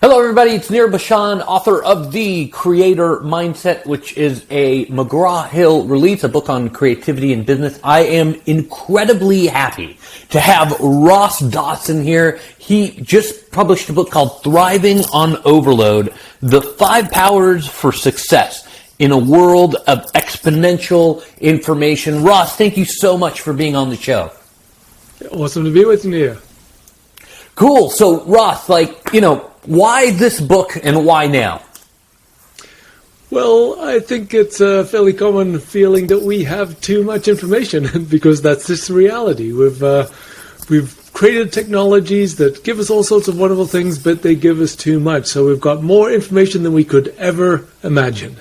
Hello, everybody. It's Nir Bashan, author of The Creator Mindset, which is a McGraw-Hill release, a book on creativity and business. I am incredibly happy to have Ross Dawson here. He just published a book called Thriving on Overload, The 5 Powers for Success in a World of Exponential Information. Ross, thank you so much for being on the show. Awesome to be with you, Nir. Cool. So, Ross, why this book and why now? Well, I think it's a fairly common feeling that we have too much information because that's just the reality. We've created technologies that give us all sorts of wonderful things, but they give us too much. So we've got more information than we could ever imagine.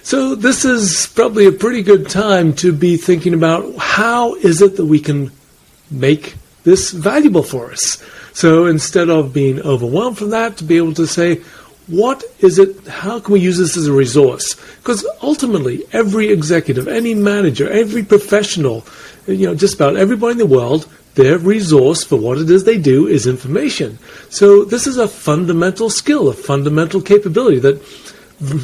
So this is probably a pretty good time to be thinking about how is it that we can make this valuable for us. So instead of being overwhelmed from that, to be able to say, what is it, how can we use this as a resource? Because ultimately, every executive, any manager, every professional, just about everybody in the world, their resource for what it is they do is information. So this is a fundamental skill, a fundamental capability that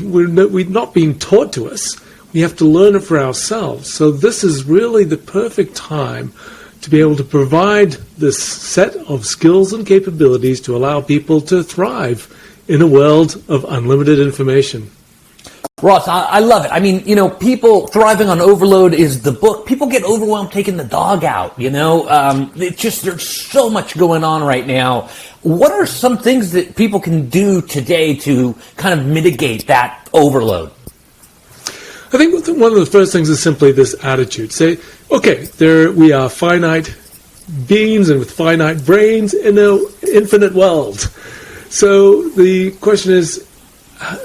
we're not being taught to us. We have to learn it for ourselves. So this is really the perfect time to be able to provide this set of skills and capabilities to allow people to thrive in a world of unlimited information. Ross, I love it. I mean, people thriving on overload is the book. People get overwhelmed taking the dog out, It's just, there's so much going on right now. What are some things that people can do today to kind of mitigate that overload? I think one of the first things is simply this attitude. Say, okay, we are finite beings and with finite brains in an infinite world. So the question is,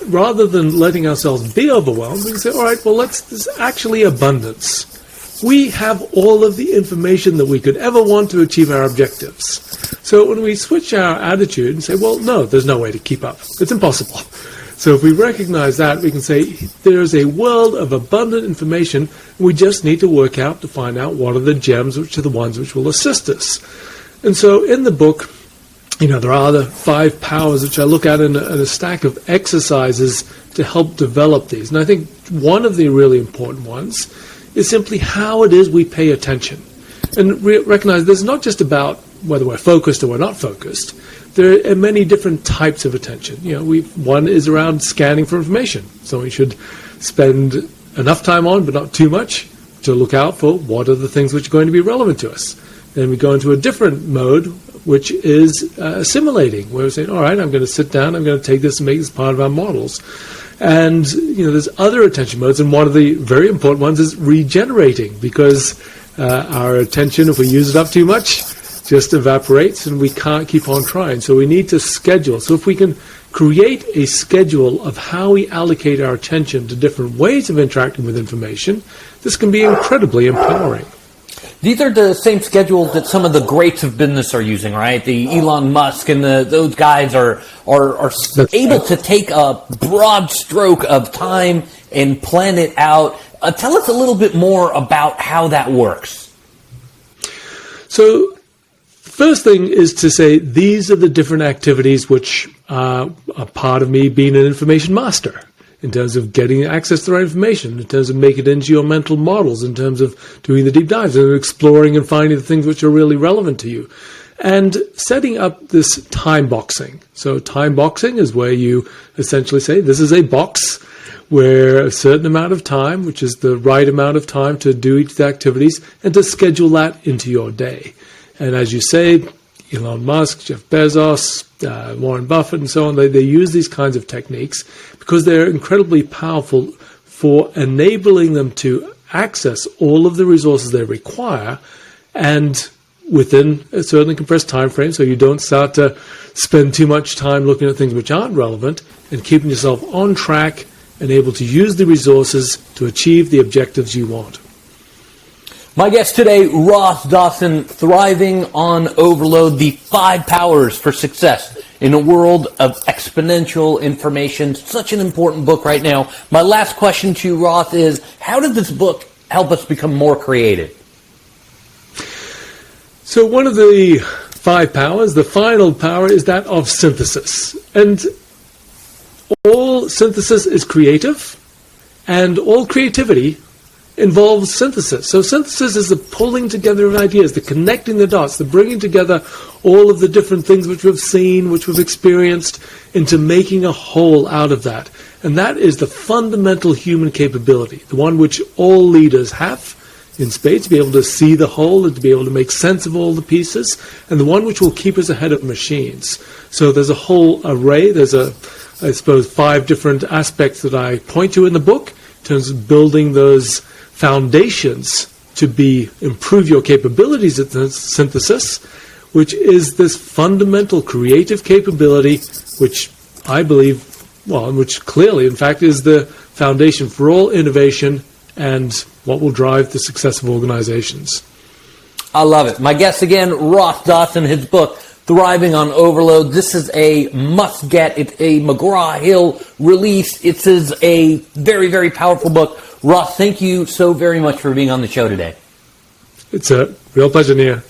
rather than letting ourselves be overwhelmed, we can say, all right, well, there's actually abundance. We have all of the information that we could ever want to achieve our objectives. So when we switch our attitude and say, well, no, there's no way to keep up. It's impossible. So if we recognize that, we can say there's a world of abundant information. We just need to work out to find out what are the gems, which are the ones which will assist us. And so in the book, there are the 5 powers which I look at in a stack of exercises to help develop these. And I think one of the really important ones is simply how it is we pay attention. And recognize this is not just about whether we're focused or we're not focused. There are many different types of attention. One is around scanning for information. So we should spend enough time on, but not too much, to look out for what are the things which are going to be relevant to us. Then we go into a different mode, which is assimilating, where we're saying, all right, I'm going to sit down, I'm going to take this and make this part of our models. And, there's other attention modes, and one of the very important ones is regenerating, because our attention, if we use it up too much, just evaporates and we can't keep on trying. So we need to schedule. So if we can create a schedule of how we allocate our attention to different ways of interacting with information, this can be incredibly empowering. These are the same schedules that some of the greats of business are using, right? The Elon Musk and those guys are able to take a broad stroke of time and plan it out. Tell us a little bit more about how that works. So first thing is to say these are the different activities which are part of me being an information master, in terms of getting access to the right information, in terms of making it into your mental models, in terms of doing the deep dives and exploring and finding the things which are really relevant to you. And setting up this time boxing. So time boxing is where you essentially say this is a box where a certain amount of time, which is the right amount of time to do each of the activities, and to schedule that into your day. And as you say, Elon Musk, Jeff Bezos, Warren Buffett, and so on, they use these kinds of techniques because they're incredibly powerful for enabling them to access all of the resources they require, and within a certain compressed time frame, so you don't start to spend too much time looking at things which aren't relevant, and keeping yourself on track and able to use the resources to achieve the objectives you want. My guest today, Ross Dawson, Thriving on Overload, the 5 Powers for Success in a World of Exponential Information. Such an important book right now. My last question to you, Ross, is how did this book help us become more creative? So one of the 5 powers. The final power is that of synthesis. And all synthesis is creative, and all creativity involves synthesis. So synthesis is the pulling together of ideas, the connecting the dots, the bringing together all of the different things which we've seen, which we've experienced, into making a whole out of that. And that is the fundamental human capability, the one which all leaders have in spades, to be able to see the whole and to be able to make sense of all the pieces, and the one which will keep us ahead of machines. So there's a whole array. There's I suppose, 5 different aspects that I point to in the book in terms of building those foundations to improve your capabilities at the synthesis, which is this fundamental creative capability, which I believe, which clearly, in fact, is the foundation for all innovation and what will drive the success of organizations. I love it. My guest again, Ross Dawson, his book, Thriving on Overload. This is a must-get. It's a McGraw-Hill release. It is a very, very powerful book. Ross, thank you so very much for being on the show today. It's a real pleasure, Nir.